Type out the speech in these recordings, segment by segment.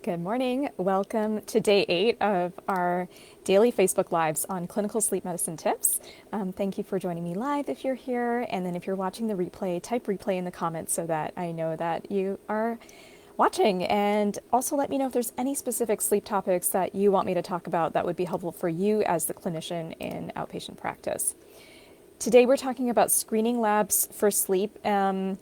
Good morning. Welcome to day 8 of our daily Facebook Lives on clinical sleep medicine tips. Thank you for joining me live if you're here. And then if you're watching the replay, type replay in the comments so that I know that you are watching. And also let me know if there's any specific sleep topics that you want me to talk about that would be helpful for you as the clinician in outpatient practice. Today we're talking about screening labs for sleep. And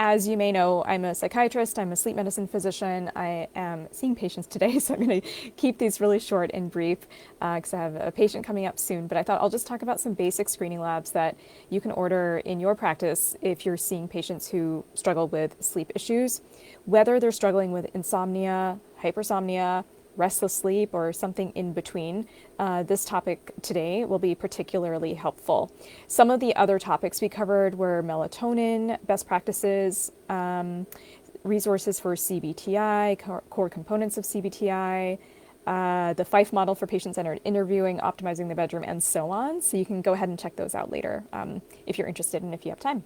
as you may know, I'm a psychiatrist, I'm a sleep medicine physician. I am seeing patients today, so I'm going to keep these really short and brief because I have a patient coming up soon. But I thought I'll just talk about some basic screening labs that you can order in your practice if you're seeing patients who struggle with sleep issues, whether they're struggling with insomnia, hypersomnia, restless sleep, or something in between. This topic today will be particularly helpful. Some of the other topics we covered were melatonin, best practices, resources for CBTI, core components of CBTI, the Fife model for patient-centered interviewing, optimizing the bedroom, and so on. So you can go ahead and check those out later if you're interested and if you have time.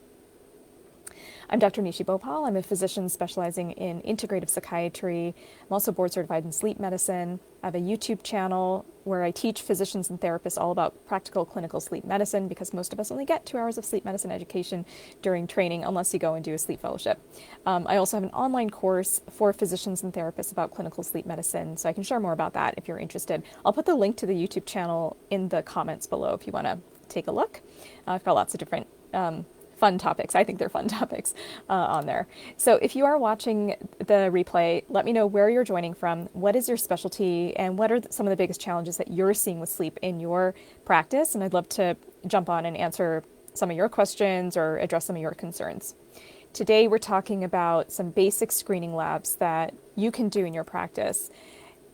I'm Dr. Nishi Bhopal. I'm a physician specializing in integrative psychiatry. I'm also board certified in sleep medicine. I have a YouTube channel where I teach physicians and therapists all about practical clinical sleep medicine because most of us only get 2 hours of sleep medicine education during training unless you go and do a sleep fellowship. I also have an online course for physicians and therapists about clinical sleep medicine, so I can share more about that if you're interested. I'll put the link to the YouTube channel in the comments below if you want to take a look. I've got lots of different fun topics. I think they're fun topics on there. So if you are watching the replay, let me know where you're joining from, what is your specialty, and what are some of the biggest challenges that you're seeing with sleep in your practice. And I'd love to jump on and answer some of your questions or address some of your concerns. Today, we're talking about some basic screening labs that you can do in your practice.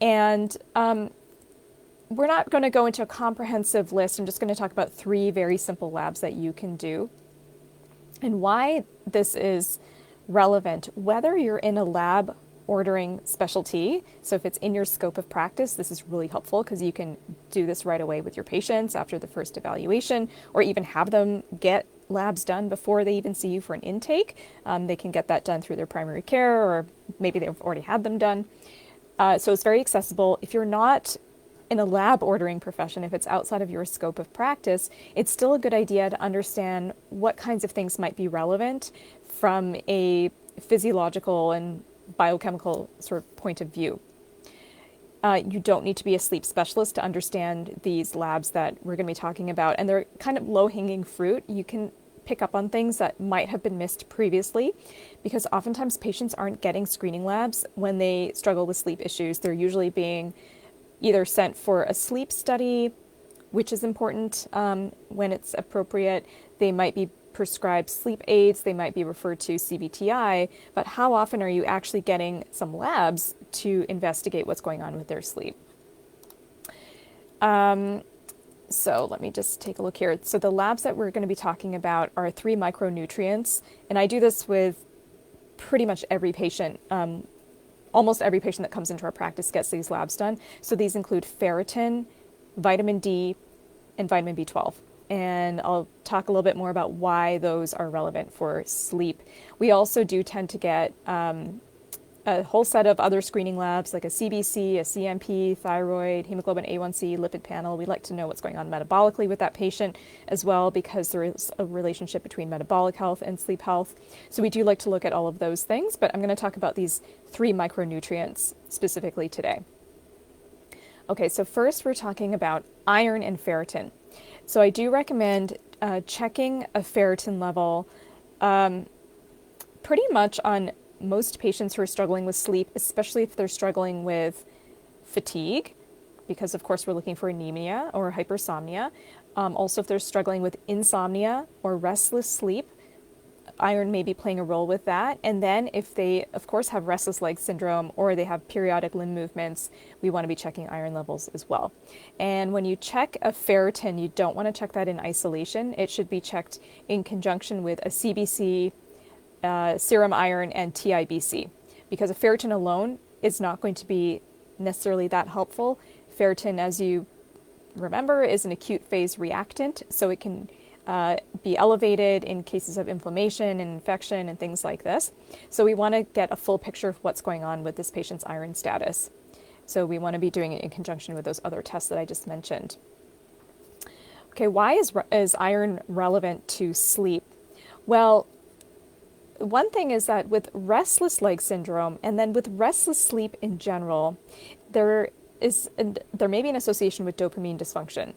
And we're not going to go into a comprehensive list. I'm just going to talk about 3 very simple labs that you can do. And why this is relevant, whether you're in a lab ordering specialty, so if it's in your scope of practice, this is really helpful because you can do this right away with your patients after the first evaluation, or even have them get labs done before they even see you for an intake. They can get that done through their primary care, or maybe they've already had them done. So it's very accessible. If you're not in a lab ordering profession, if it's outside of your scope of practice, it's still a good idea to understand what kinds of things might be relevant from a physiological and biochemical sort of point of view. You don't need to be a sleep specialist to understand these labs that we're going to be talking about, and they're kind of low-hanging fruit. You can pick up on things that might have been missed previously, because oftentimes patients aren't getting screening labs when they struggle with sleep issues. They're usually being either sent for a sleep study, which is important when it's appropriate. They might be prescribed sleep aids. They might be referred to CBTI. But how often are you actually getting some labs to investigate what's going on with their sleep? So let me just take a look here. So the labs that we're going to be talking about are 3 micronutrients. And I do this with pretty much every patient. Almost every patient that comes into our practice gets these labs done. So these include ferritin, vitamin D, and vitamin B12. And I'll talk a little bit more about why those are relevant for sleep. We also do tend to get a whole set of other screening labs like a CBC, a CMP, thyroid, hemoglobin A1C, lipid panel. We like to know what's going on metabolically with that patient as well, because there is a relationship between metabolic health and sleep health. So we do like to look at all of those things, but I'm going to talk about these 3 micronutrients specifically today. Okay, so first we're talking about iron and ferritin. So I do recommend checking a ferritin level pretty much on most patients who are struggling with sleep, especially if they're struggling with fatigue, because of course we're looking for anemia or hypersomnia. Also, if they're struggling with insomnia or restless sleep, iron may be playing a role with that. And then if they, of course, have restless leg syndrome or they have periodic limb movements, we want to be checking iron levels as well. And when you check a ferritin, you don't want to check that in isolation. It should be checked in conjunction with a CBC, serum iron, and TIBC, because a ferritin alone is not going to be necessarily that helpful. Ferritin, as you remember, is an acute phase reactant, so it can be elevated in cases of inflammation and infection and things like this. So we want to get a full picture of what's going on with this patient's iron status. So we want to be doing it in conjunction with those other tests that I just mentioned. Okay, why is iron relevant to sleep? Well, one thing is that with restless leg syndrome and then with restless sleep in general, there may be an association with dopamine dysfunction.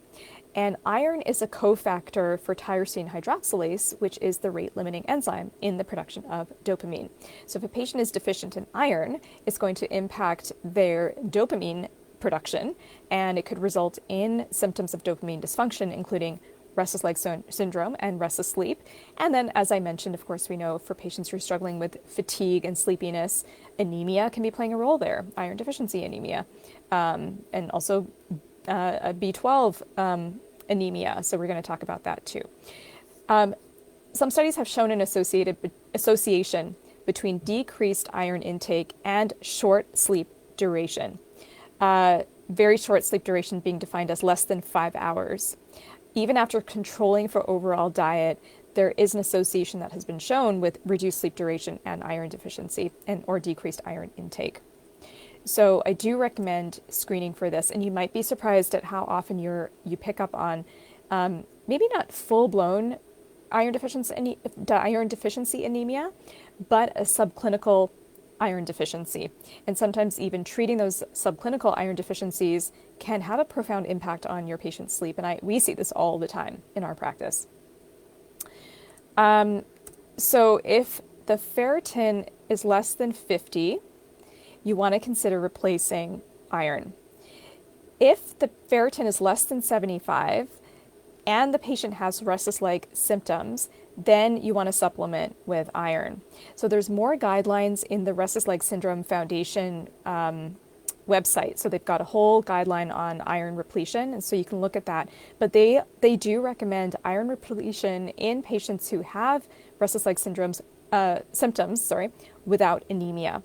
And iron is a cofactor for tyrosine hydroxylase, which is the rate-limiting enzyme in the production of dopamine. So if a patient is deficient in iron, it's going to impact their dopamine production, and it could result in symptoms of dopamine dysfunction, including restless leg syndrome and restless sleep. And then, as I mentioned, of course, we know for patients who are struggling with fatigue and sleepiness, anemia can be playing a role there, iron deficiency anemia, and also a B12 anemia. So we're going to talk about that too. Some studies have shown an association between decreased iron intake and short sleep duration. Very short sleep duration being defined as less than 5 hours. Even after controlling for overall diet, there is an association that has been shown with reduced sleep duration and iron deficiency or decreased iron intake. So I do recommend screening for this, and you might be surprised at how often you pick up on maybe not full-blown iron deficiency anemia, but a subclinical iron deficiency. And sometimes even treating those subclinical iron deficiencies can have a profound impact on your patient's sleep. And we see this all the time in our practice. So if the ferritin is less than 50, you want to consider replacing iron. If the ferritin is less than 75 and the patient has restless leg symptoms, then you want to supplement with iron. So there's more guidelines in the Restless Leg Syndrome Foundation website. So they've got a whole guideline on iron repletion, and so you can look at that. But they do recommend iron repletion in patients who have restless leg symptoms, without anemia.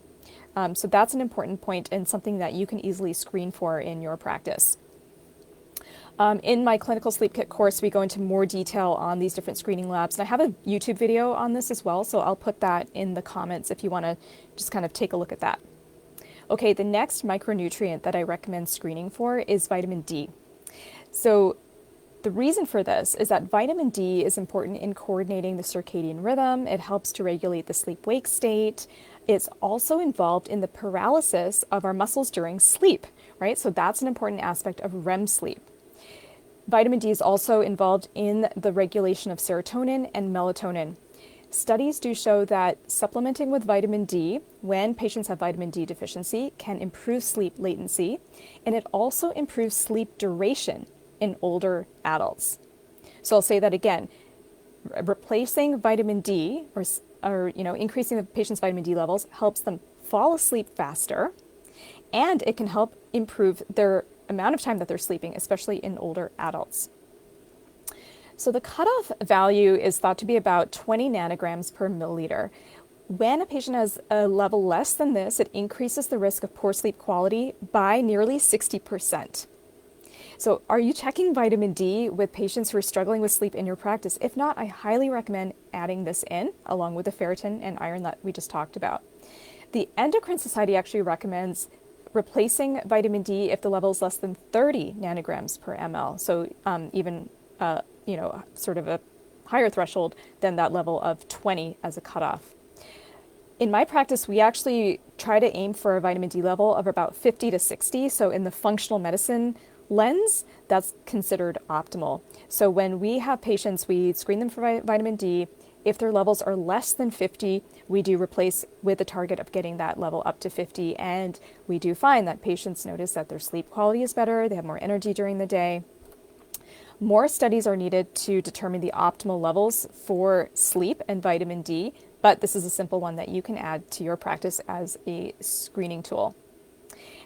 So that's an important point and something that you can easily screen for in your practice. In my clinical sleep kit course, we go into more detail on these different screening labs. And I have a YouTube video on this as well, so I'll put that in the comments if you want to just kind of take a look at that. Okay, the next micronutrient that I recommend screening for is vitamin D. So the reason for this is that vitamin D is important in coordinating the circadian rhythm. It helps to regulate the sleep-wake state. It's also involved in the paralysis of our muscles during sleep, right? So that's an important aspect of REM sleep. Vitamin D is also involved in the regulation of serotonin and melatonin. Studies do show that supplementing with vitamin D when patients have vitamin D deficiency can improve sleep latency, and it also improves sleep duration in older adults. So I'll say that again. Replacing vitamin D or increasing the patient's vitamin D levels helps them fall asleep faster, and it can help improve their amount of time that they're sleeping, especially in older adults. So the cutoff value is thought to be about 20 nanograms per milliliter. When a patient has a level less than this, it increases the risk of poor sleep quality by nearly 60%. So are you checking vitamin D with patients who are struggling with sleep in your practice? If not, I highly recommend adding this in along with the ferritin and iron that we just talked about. The Endocrine Society actually recommends replacing vitamin D if the level is less than 30 nanograms per ml. So even sort of a higher threshold than that level of 20 as a cutoff. In my practice, we actually try to aim for a vitamin D level of about 50 to 60. So in the functional medicine lens, that's considered optimal. So when we have patients, we screen them for vitamin D. If their levels are less than 50, we do replace with a target of getting that level up to 50. And we do find that patients notice that their sleep quality is better, they have more energy during the day. More studies are needed to determine the optimal levels for sleep and vitamin D, but this is a simple one that you can add to your practice as a screening tool.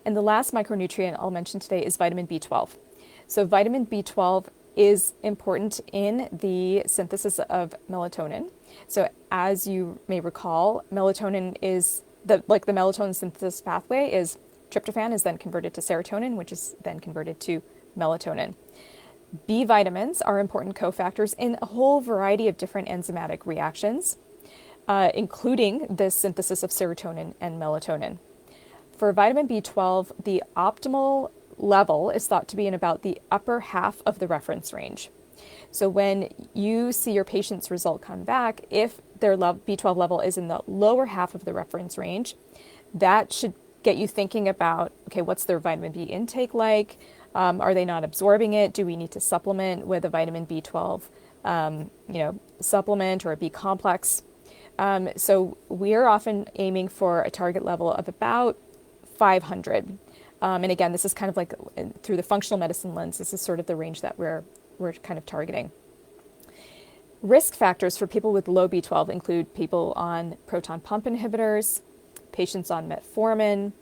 And the last micronutrient I'll mention today is vitamin B12. So vitamin B12 is important in the synthesis of melatonin. So as you may recall, melatonin is the melatonin synthesis pathway is tryptophan is then converted to serotonin, which is then converted to melatonin. B vitamins are important cofactors in a whole variety of different enzymatic reactions, including the synthesis of serotonin and melatonin. For vitamin B12, the optimal level is thought to be in about the upper half of the reference range. So when you see your patient's result come back, if their B12 level is in the lower half of the reference range, that should get you thinking about, okay, what's their vitamin B intake like? Are they not absorbing it? Do we need to supplement with a vitamin B12, supplement or a B complex? So we're often aiming for a target level of about 500. And again, this is kind of like through the functional medicine lens, this is sort of the range that we're kind of targeting. Risk factors for people with low B12 include people on proton pump inhibitors, patients on metformin,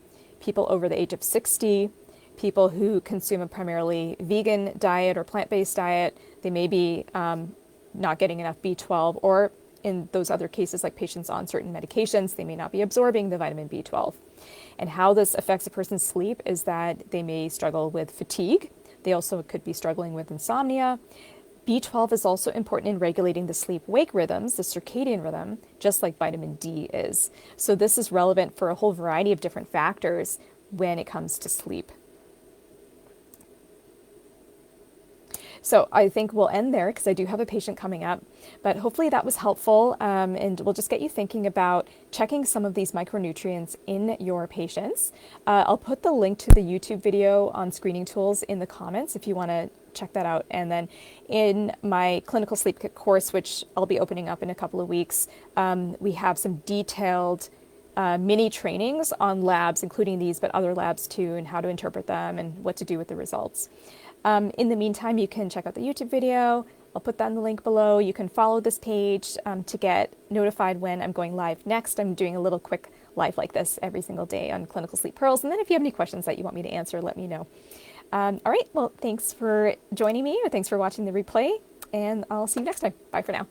people over the age of 60, people who consume a primarily vegan diet or plant-based diet. They may be not getting enough B12, or in those other cases, like patients on certain medications, they may not be absorbing the vitamin B12. And how this affects a person's sleep is that they may struggle with fatigue. They also could be struggling with insomnia. B12 is also important in regulating the sleep-wake rhythms, the circadian rhythm, just like vitamin D is. So this is relevant for a whole variety of different factors when it comes to sleep. So I think we'll end there because I do have a patient coming up, but hopefully that was helpful, and we'll just get you thinking about checking some of these micronutrients in your patients. I'll put the link to the YouTube video on screening tools in the comments if you want to check that out. And then in my clinical sleep kit course, which I'll be opening up in a couple of weeks, we have some detailed mini trainings on labs, including these, but other labs too, and how to interpret them and what to do with the results. In the meantime, you can check out the YouTube video. I'll put that in the link below. You can follow this page to get notified when I'm going live next. I'm doing a little quick live like this every single day on Clinical Sleep Pearls. And then if you have any questions that you want me to answer, let me know. All right. Well, thanks for joining me, or thanks for watching the replay, and I'll see you next time. Bye for now.